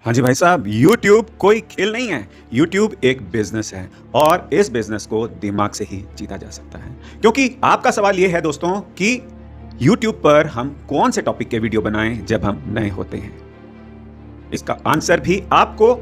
हाँ जी भाई साहब, YouTube कोई खेल नहीं है। YouTube एक बिजनेस है और इस बिजनेस को दिमाग से ही जीता जा सकता है। क्योंकि आपका सवाल ये है दोस्तों कि YouTube पर हम कौन से टॉपिक के वीडियो बनाएं जब हम नए होते हैं। इसका आंसर भी आपको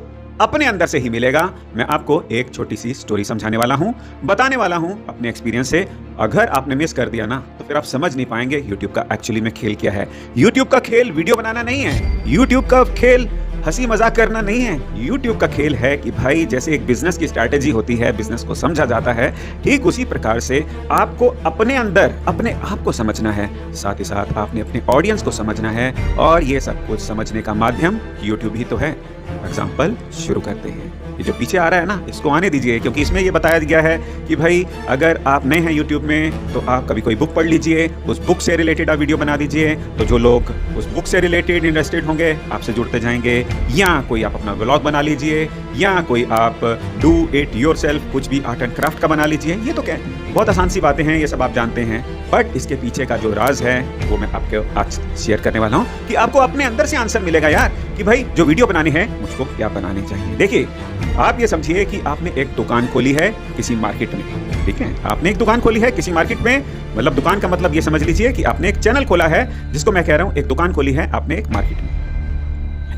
अपने अंदर से ही मिलेगा। मैं आपको एक छोटी सी स्टोरी समझाने वाला हूं, बताने वाला हूं अपने एक्सपीरियंस से। अगर आपने मिस कर दिया ना तो फिर आप समझ नहीं पाएंगे YouTube का एक्चुअली में खेल क्या है। YouTube का खेल वीडियो बनाना नहीं है। YouTube का खेल हंसी मजाक करना नहीं है। YouTube का खेल है कि भाई जैसे एक बिजनेस की स्ट्रैटेजी होती है, बिजनेस को समझा जाता है, ठीक उसी प्रकार से आपको अपने अंदर अपने आप को समझना है, साथ ही साथ आपने अपने ऑडियंस को समझना है। और ये सब कुछ समझने का माध्यम YouTube ही तो है। एग्जाम्पल शुरू करते हैं। ये जो पीछे आ रहा है ना, इसको आने दीजिए, क्योंकि इसमें ये बताया गया है कि भाई अगर आप नए हैं YouTube में तो आप कभी कोई बुक पढ़ लीजिए, उस बुक से रिलेटेड आप वीडियो बना दीजिए। तो जो लोग उस बुक से रिलेटेड इंटरेस्टेड होंगे आपसे जुड़ते जाएंगे, या कोई आप अपना व्लॉग बना लीजिए, या कोई आप डू इट योरसेल्फ कुछ भी आर्ट एंड क्राफ्ट का बना लीजिए। ये तो क्या है, बहुत आसान सी बातें हैं, ये सब आप जानते हैं। बट इसके पीछे का जो राज है वो मैं आपको आज शेयर करने वाला हूँ कि आपको अपने अंदर से आंसर मिलेगा यार कि भाई जो वीडियो बनानी है मुझको क्या बनानी चाहिए। देखिए, आप ये समझिए कि आपने एक दुकान खोली है किसी मार्केट में, ठीक है। आपने एक दुकान खोली है किसी मार्केट में, मतलब दुकान का मतलब ये समझ लीजिए कि आपने एक चैनल खोला है, जिसको मैं कह रहा हूँ एक दुकान खोली है आपने एक मार्केट में,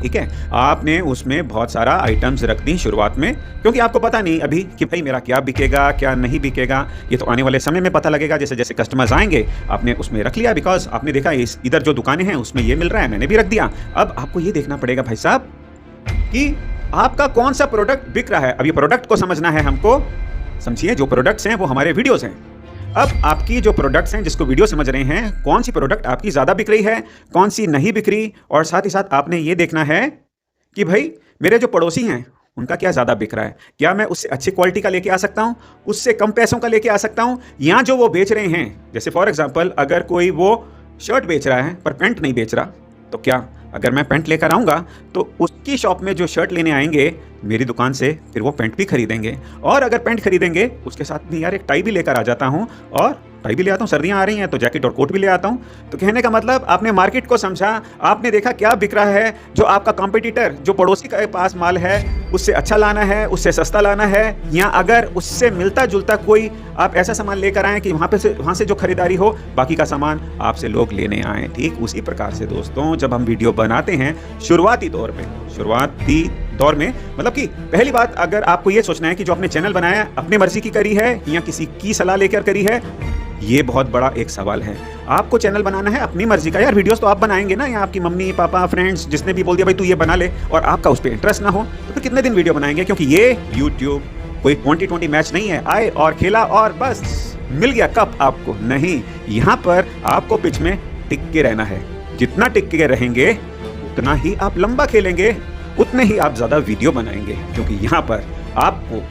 ठीक है। आपने उसमें बहुत सारा आइटम्स रख दी शुरुआत में, क्योंकि आपको पता नहीं अभी कि भाई मेरा क्या बिकेगा क्या नहीं बिकेगा। ये तो आने वाले समय में पता लगेगा, जैसे जैसे कस्टमर्स आएंगे। आपने उसमें रख लिया बिकॉज आपने देखा इधर जो दुकानें हैं उसमें ये मिल रहा है, मैंने भी रख दिया। अब आपको ये देखना पड़ेगा भाई साहब कि आपका कौन सा प्रोडक्ट बिक रहा है। अब ये प्रोडक्ट को समझना है हमको। समझिए, जो प्रोडक्ट्स हैं वो हमारे वीडियोस हैं। अब आपकी जो प्रोडक्ट्स हैं जिसको वीडियो समझ रहे हैं, कौन सी प्रोडक्ट आपकी ज़्यादा बिक रही है, कौन सी नहीं बिक रही। और साथ ही साथ आपने ये देखना है कि भाई मेरे जो पड़ोसी हैं उनका क्या ज़्यादा बिक रहा है। क्या मैं उससे अच्छी क्वालिटी का लेके आ सकता हूँ, उससे कम पैसों का लेके आ सकता हूँ, या जो वो बेच रहे हैं, जैसे फॉर एग्जाम्पल अगर कोई वो शर्ट बेच रहा है पर पैंट नहीं बेच रहा, तो क्या अगर मैं पैंट लेकर आऊँगा तो उसकी शॉप में जो शर्ट लेने आएंगे मेरी दुकान से फिर वो पैंट भी खरीदेंगे। और अगर पैंट खरीदेंगे उसके साथ में यार एक टाई भी लेकर आ जाता हूँ, और टाई भी ले आता हूँ, सर्दियाँ आ रही हैं तो जैकेट और कोट भी ले आता हूँ। तो कहने का मतलब आपने मार्केट को समझा, आपने देखा क्या बिक रहा है, जो आपका कॉम्पिटिटर जो पड़ोसी के पास माल है उससे अच्छा लाना है, उससे सस्ता लाना है, या अगर उससे मिलता जुलता कोई आप ऐसा सामान लेकर आएँ कि वहाँ से जो खरीदारी हो, बाकी का सामान आपसे लोग लेने आएँ। ठीक उसी प्रकार से दोस्तों, जब हम वीडियो बनाते हैं शुरुआती दौर में मतलब कि पहली बात, अगर आपको ये सोचना है कि जो आपने चैनल बनाया अपनी मर्जी की करी है या किसी की सलाह लेकर करी है, ये बहुत बड़ा एक सवाल है। आपको चैनल बनाना है अपनी मर्जी का, यार वीडियोस तो आप बनाएंगे ना, या आपकी मम्मी पापा फ्रेंड्स जिसने भी बोल दिया भाई तू ये बना ले, और आपका उस पर इंटरेस्ट ना हो, तो फिर कितने दिन वीडियो बनाएंगे। क्योंकि ये यूट्यूब कोई 20-20 मैच नहीं है, आए और खेला और बस मिल गया कप आपको, नहीं। यहाँ पर आपको पिच में टिक के रहना है। जितना टिक के रहेंगे उतना ही आप लंबा खेलेंगे, उतने ही आप ज़्यादा वीडियो बनाएंगे। क्योंकि यहाँ पर आपको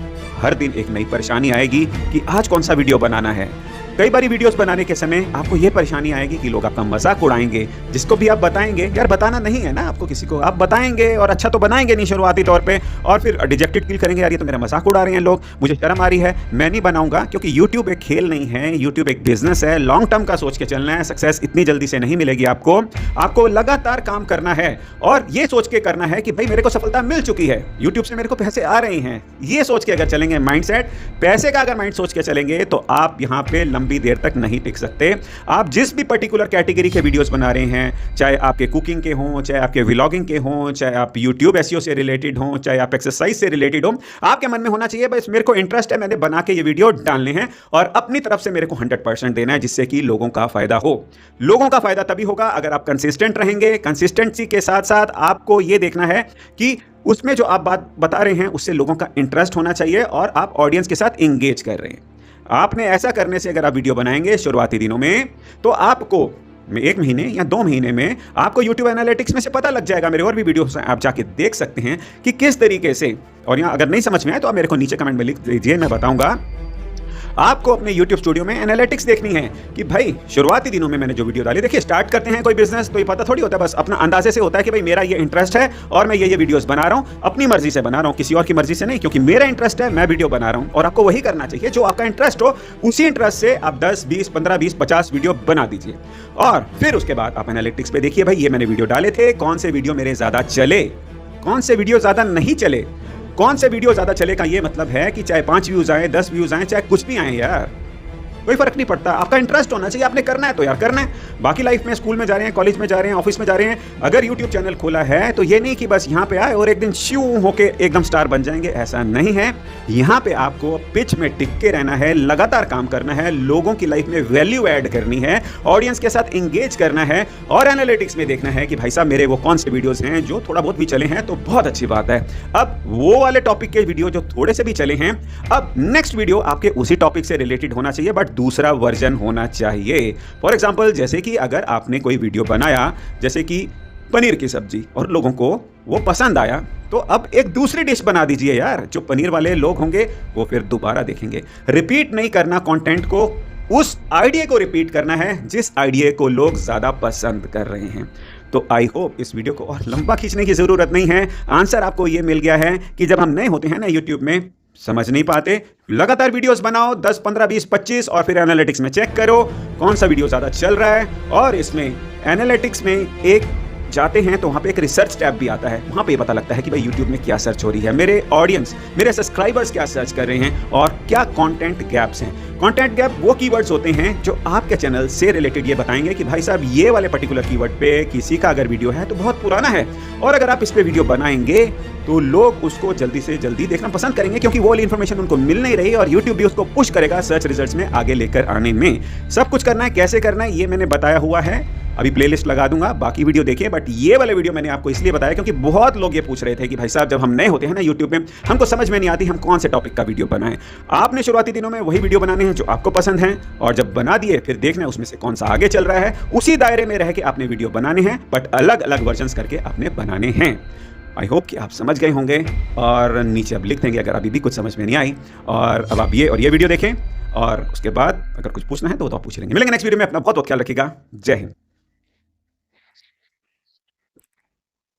हर दिन एक नई परेशानी आएगी कि आज कौन सा वीडियो बनाना है। कई बारी वीडियोस बनाने के समय आपको ये परेशानी आएगी कि लोग आपका मजाक उड़ाएंगे, जिसको भी आप बताएंगे, यार बताना नहीं है ना आपको किसी को, आप बताएंगे और अच्छा तो बनाएंगे नहीं शुरुआती तौर पे, और फिर डिजेक्टेड फील करेंगे, यार ये तो मेरा मजाक उड़ा रहे हैं लोग, मुझे शर्म आ रही है, मैं नहीं बनाऊंगा। क्योंकि यूट्यूब एक खेल नहीं है, यूट्यूब एक बिजनेस है, लॉन्ग टर्म का सोच के चलना है। सक्सेस इतनी जल्दी से नहीं मिलेगी आपको लगातार काम करना है, और ये सोच के करना है कि भाई मेरे को सफलता मिल चुकी है, यूट्यूब से मेरे को पैसे आ रहे हैं। ये सोच के अगर चलेंगे, माइंडसेट पैसे का अगर माइंड सोच के चलेंगे, तो आप यहाँ पे लंबी देर तक नहीं टिक सकते। आप जिस भी पर्टिकुलर कैटेगरी के वीडियोस बना रहे हैं, चाहे आपके कुकिंग के हों, चाहे आपके व्लॉगिंग के हों, चाहे आप यूट्यूब एसईओ से रिलेटेड हों, चाहे आप एक्सरसाइज से रिलेटेड हों, आपके मन में होना चाहिए बस मेरे को इंटरेस्ट है, मैंने बना के ये वीडियो डालने हैं और अपनी तरफ से मेरे को 100% देना है, जिससे कि लोगों का फायदा हो। लोगों का फायदा तभी होगा अगर आप कंसिस्टेंट रहेंगे। कंसिस्टेंसी के साथ साथ आपको ये देखना है कि उसमें जो आप बात बता रहे हैं उससे लोगों का इंटरेस्ट होना चाहिए, और आप ऑडियंस के साथ इंगेज कर रहे हैं। आपने ऐसा करने से अगर आप वीडियो बनाएंगे शुरुआती दिनों में, तो आपको 1 महीने या 2 महीने में आपको YouTube एनालिटिक्स में से पता लग जाएगा। मेरे और भी वीडियोस आप जाके देख सकते हैं कि किस तरीके से, और यहाँ अगर नहीं समझ में आए तो आप मेरे को नीचे कमेंट में लिख दीजिए, मैं बताऊंगा। आपको अपने YouTube स्टूडियो में एनालिटिक्स देखनी है कि भाई शुरुआती दिनों में मैंने जो वीडियो डाली, देखिए स्टार्ट करते हैं कोई बिजनेस तो ये पता थोड़ी होता है, बस अपना अंदाजे से होता है कि भाई मेरा ये इंटरेस्ट है और मैं ये वीडियोस बना रहा हूं, अपनी मर्जी से बना रहा हूं, किसी और की मर्जी से नहीं, क्योंकि मेरा इंटरेस्ट है, मैं वीडियो बना रहा हूं। और आपको वही करना चाहिए जो आपका इंटरेस्ट हो, उसी इंटरेस्ट से आप 10, 20, 15, 20, 50 वीडियो बना दीजिए। और फिर उसके बाद आप एनालिटिक्स पे देखिए भाई ये मैंने वीडियो डाले थे, कौन से वीडियो मेरे ज्यादा चले, कौन से वीडियो ज़्यादा नहीं चले, कौन से वीडियो ज़्यादा चले का ये मतलब है कि चाहे 5 व्यूज़ आए, 10 व्यूज़ आए, चाहे कुछ भी आए यार, कोई फर्क नहीं पड़ता। आपका इंटरेस्ट होना चाहिए, आपने करना है तो यार करना है। बाकी लाइफ में स्कूल में जा रहे हैं, कॉलेज में जा रहे हैं, ऑफिस में जा रहे हैं, अगर यूट्यूब चैनल खोला है तो ये नहीं कि बस यहाँ पे आए और एक दिन श्यू होके एकदम स्टार बन जाएंगे, ऐसा नहीं है। यहाँ पे आपको पिच में टिक के रहना है, लगातार काम करना है, लोगों की लाइफ में वैल्यू ऐड करनी है, ऑडियंस के साथ इंगेज करना है और एनालिटिक्स में देखना है कि भाई साहब मेरे वो कौन से वीडियोस हैं जो थोड़ा बहुत भी चले हैं तो बहुत अच्छी बात है। अब वो वाले टॉपिक के वीडियो जो थोड़े से भी चले हैं, अब नेक्स्ट वीडियो आपके उसी टॉपिक से रिलेटेड होना चाहिए बट दूसरा वर्जन होना चाहिए। फॉर एग्जांपल जैसे कि अगर आपने कोई वीडियो बनाया जैसे कि पनीर की सब्जी और लोगों को वो पसंद आया, तो अब एक दूसरी डिश बना दीजिए यार, जो पनीर वाले लोग होंगे वो फिर दोबारा देखेंगे। रिपीट नहीं करना कंटेंट को, उस आइडिया को रिपीट करना है जिस आइडिया को लोग ज्यादा पसंद कर रहे हैं। तो आई होप इस वीडियो को और लंबा खींचने की जरूरत नहीं है। आंसर आपको ये मिल गया है कि जब हम नए होते हैं ना यूट्यूब में, समझ नहीं पाते, लगातार वीडियोस बनाओ 10, 15, 20, 25 और फिर एनालिटिक्स में चेक करो कौन सा वीडियो ज़्यादा चल रहा है। और इसमें एनालिटिक्स में एक जाते हैं तो वहाँ पे एक रिसर्च टैब भी आता है, वहाँ पे पता लगता है कि भाई यूट्यूब में क्या सर्च हो रही है, मेरे ऑडियंस, मेरे सब्सक्राइबर्स क्या सर्च कर रहे हैं और क्या कंटेंट गैप्स हैं। कंटेंट गैप वो कीवर्ड्स होते हैं जो आपके चैनल से रिलेटेड ये बताएंगे कि भाई साहब ये वाले पर्टिकुलर कीवर्ड पे किसी का अगर वीडियो है तो बहुत पुराना है और अगर आप इस पे वीडियो बनाएंगे तो लोग उसको जल्दी से जल्दी देखना पसंद करेंगे क्योंकि वो वाली इन्फॉर्मेशन उनको मिल नहीं रही और यूट्यूब भी उसको पुश करेगा सर्च रिजल्ट्स में आगे लेकर आने में। सब कुछ करना है, कैसे करना है ये मैंने बताया हुआ है, अभी प्लेलिस्ट लगा दूंगा, बाकी वीडियो देखिए। बट ये वाले वीडियो मैंने आपको इसलिए बताया क्योंकि बहुत लोग ये पूछ रहे थे कि भाई साहब जब हम नए होते हैं ना यूट्यूब में, हमको समझ में नहीं आती हम कौन से टॉपिक का वीडियो बनाएं। आपने शुरुआती दिनों में वही वीडियो बनाने हैं जो आपको पसंद है और जब बना दिए फिर देखना है उसमें से कौन सा आगे चल रहा है, उसी दायरे में रह के आपने वीडियो बनाने हैं बट अलग अलग वर्जन्स करके आपने बनाने हैं। आई होप कि आप समझ गए होंगे और नीचे अब लिख देंगे अगर अभी भी कुछ समझ में नहीं आई। और अब आप ये और ये वीडियो देखें और उसके बाद अगर कुछ पूछना है तो आप पूछ लेंगे। मिलेंगे नेक्स्ट वीडियो में, अपना बहुत बहुत ख्याल रखिएगा। जय हिंद।